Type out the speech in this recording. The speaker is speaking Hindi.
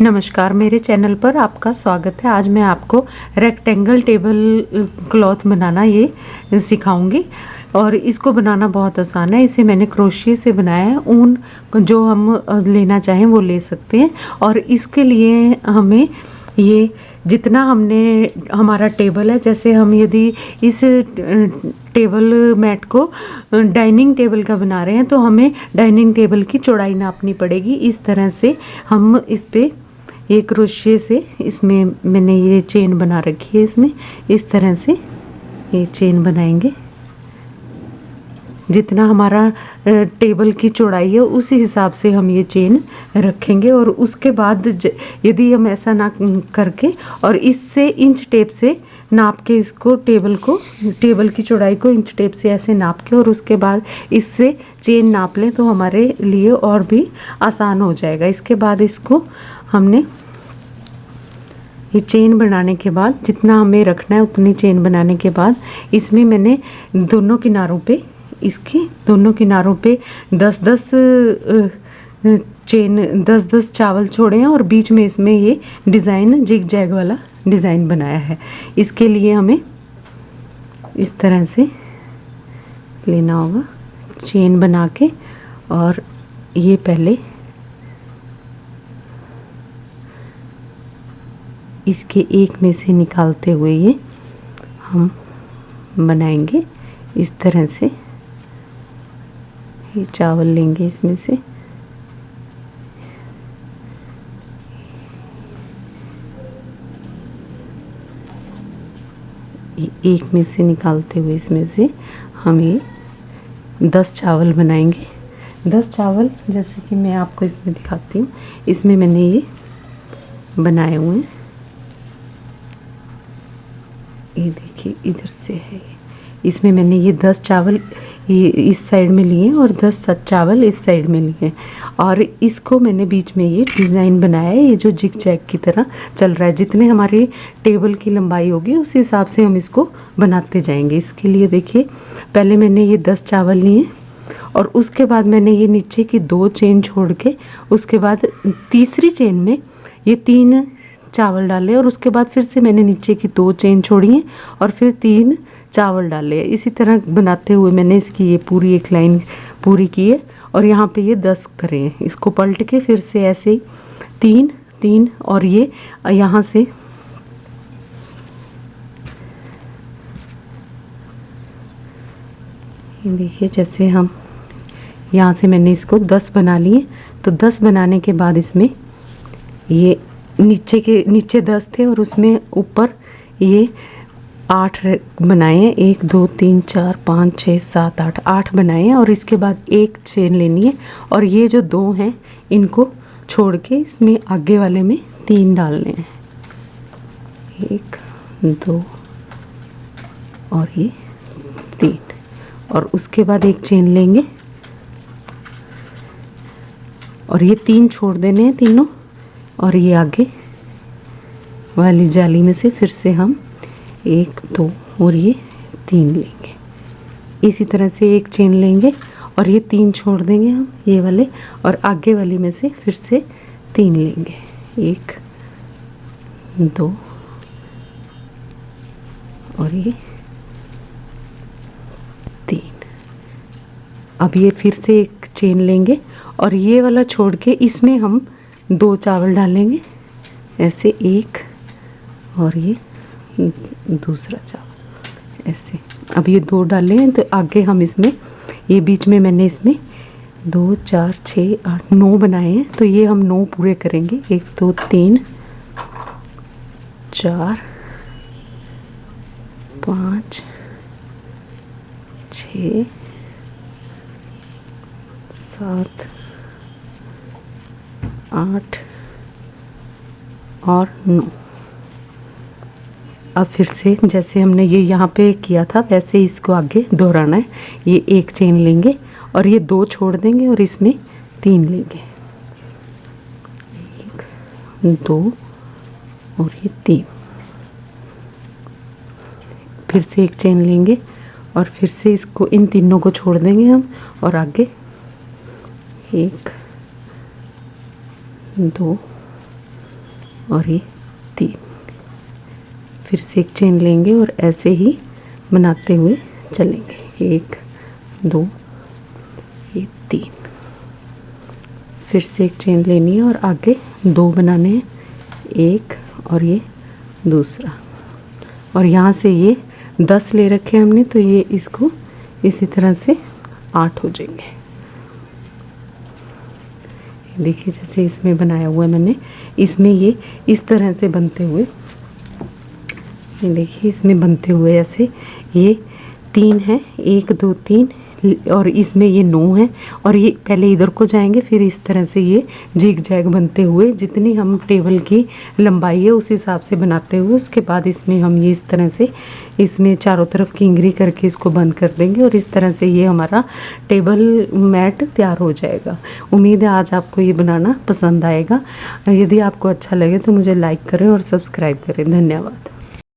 नमस्कार, मेरे चैनल पर आपका स्वागत है। आज मैं आपको रेक्टेंगल टेबल क्लॉथ बनाना ये सिखाऊंगी और इसको बनाना बहुत आसान है। इसे मैंने क्रोशिया से बनाया है। ऊन जो हम लेना चाहें वो ले सकते हैं। और इसके लिए हमें ये जितना हमारा टेबल है, जैसे हम यदि इस टेबल मैट को डाइनिंग टेबल का बना रहे हैं तो हमें डाइनिंग टेबल की चौड़ाई नापनी पड़ेगी। इस तरह से हम इस पे ये क्रोशिया से इसमें मैंने ये चेन बना रखी है। इसमें इस तरह से ये चेन बनाएंगे। जितना हमारा टेबल की चौड़ाई है उसी हिसाब से हम ये चेन रखेंगे। और उसके बाद यदि हम ऐसा ना करके और इससे इंच टेप से नाप के इसको टेबल की चौड़ाई को इंच टेप से ऐसे नाप के और उसके बाद इससे चेन नाप लें तो हमारे लिए और भी आसान हो जाएगा। इसके बाद इसको हमने ये चेन बनाने के बाद जितना हमें रखना है उतनी चेन बनाने के बाद इसमें मैंने दोनों किनारों पे इसके दोनों किनारों पे 10-10 चेन 10-10 चावल छोड़े हैं और बीच में इसमें ये डिज़ाइन जिग जैग वाला डिज़ाइन बनाया है। इसके लिए हमें इस तरह से लेना होगा चेन बना के। और ये पहले इसके एक में से निकालते हुए ये हम बनाएंगे। इस तरह से ये चावल लेंगे, इसमें से एक में से निकालते हुए इसमें से हम ये 10 चावल बनाएंगे। 10 चावल जैसे कि मैं आपको इसमें दिखाती हूँ। इसमें मैंने ये बनाए हुए हैं। ये देखिए इधर से है। इसमें मैंने ये 10 चावल ये इस साइड में लिए और 10 चावल इस साइड में लिए। और इसको मैंने बीच में ये डिज़ाइन बनाया है। ये जो जिग जैग की तरह चल रहा है। जितने हमारे टेबल की लंबाई होगी उस हिसाब से हम इसको बनाते जाएंगे। इसके लिए देखिए पहले मैंने ये 10 चावल लिए और उसके बाद मैंने ये नीचे की 2 चेन छोड़ के उसके बाद तीसरी चेन में ये 3 चावल डाले और उसके बाद फिर से मैंने नीचे की 2 चेन छोड़ी हैं और फिर 3 चावल डाले। इसी तरह बनाते हुए मैंने इसकी ये पूरी एक लाइन पूरी की है। और यहाँ पे ये 10 करे हैं। इसको पलट के फिर से ऐसे ही 3 और ये यहाँ से ये देखिए जैसे हम यहाँ से मैंने इसको 10 बना लिए। तो 10 बनाने के बाद इसमें ये नीचे 10 थे और उसमें ऊपर ये 8 बनाए हैं। 1 2 3 4 5 6 7 8 बनाए हैं। और इसके बाद एक चेन लेनी है और ये जो 2 हैं इनको छोड़ के इसमें आगे वाले में 3 डालने हैं। 1 2 और ये 3 और उसके बाद एक चेन लेंगे और ये 3 छोड़ देने हैं तीनों। और ये आगे वाली जाली में से फिर से हम 1 2 और ये 3 लेंगे। इसी तरह से एक चेन लेंगे और ये 3 छोड़ देंगे हम ये वाले और आगे वाली में से फिर से 3 लेंगे। 1 2 और ये 3। अब ये फिर से एक चेन लेंगे और ये वाला छोड़ के इसमें हम 2 चावल डालेंगे ऐसे 1 और ये दूसरा चावल ऐसे। अब ये 2 डाले हैं तो आगे हम इसमें ये बीच में मैंने इसमें 2 4 6 8 9 बनाए हैं। तो ये हम 9 पूरे करेंगे। 1 2 3 4 5 6 7 8 और 9। अब फिर से जैसे हमने ये यहाँ पे किया था वैसे इसको आगे दोहराना है। ये एक चेन लेंगे और ये 2 छोड़ देंगे और इसमें 3 लेंगे। 1 2 और ये 3। फिर से एक चेन लेंगे और फिर से इसको इन तीनों को छोड़ देंगे हम और आगे 1 2 और ये 3, फिर से एक चेन लेंगे और ऐसे ही बनाते हुए चलेंगे। 1 2 ये 3, फिर से एक चेन लेनी है और आगे 2 बनाने हैं, 1 और ये दूसरा, और यहाँ से ये 10 ले रखे हैं हमने, तो ये इसको इसी तरह से 8 हो जाएंगे। देखिए जैसे इसमें बनाया हुआ है मैंने, इसमें ये इस तरह से बनते हुए, ये देखिए इसमें बनते हुए ऐसे ये 3 है, 1 2 3, और इसमें ये 9 है, और ये पहले इधर को जाएंगे, फिर इस तरह से ये जिग जैग बनते हुए, जितनी हम टेबल की लंबाई है उस हिसाब से बनाते हुए, उसके बाद इसमें हम ये इस तरह से इसमें चारों तरफ किंगरी करके इसको बंद कर देंगे, और इस तरह से ये हमारा टेबल मैट तैयार हो जाएगा। उम्मीद है आज आपको ये बनाना पसंद आएगा। यदि आपको अच्छा लगे तो मुझे लाइक करें और सब्सक्राइब करें। धन्यवाद।